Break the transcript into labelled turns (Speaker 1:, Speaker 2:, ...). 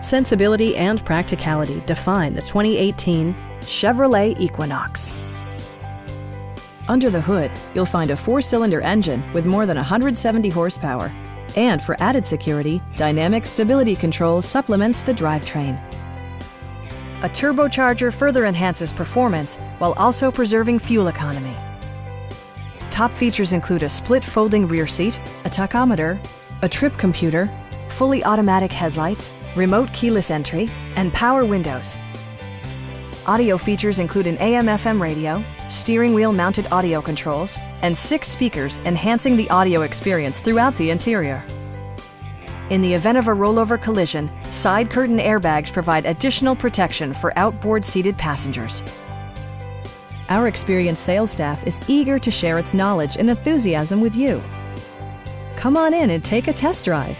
Speaker 1: Sensibility and practicality define the 2018 Chevrolet Equinox. Under the hood, you'll find a 4-cylinder engine with more than 170 horsepower. And for added security, dynamic stability control supplements the drivetrain. A turbocharger further enhances performance while also preserving fuel economy. Top features include a split folding rear seat, a tachometer, a trip computer, fully automatic headlights, remote keyless entry, and power windows. Audio features include an AM/FM radio, steering wheel mounted audio controls, and 6 speakers enhancing the audio experience throughout the interior. In the event of a rollover collision, side curtain airbags provide additional protection for outboard seated passengers. Our experienced sales staff is eager to share its knowledge and enthusiasm with you. Come on in and take a test drive.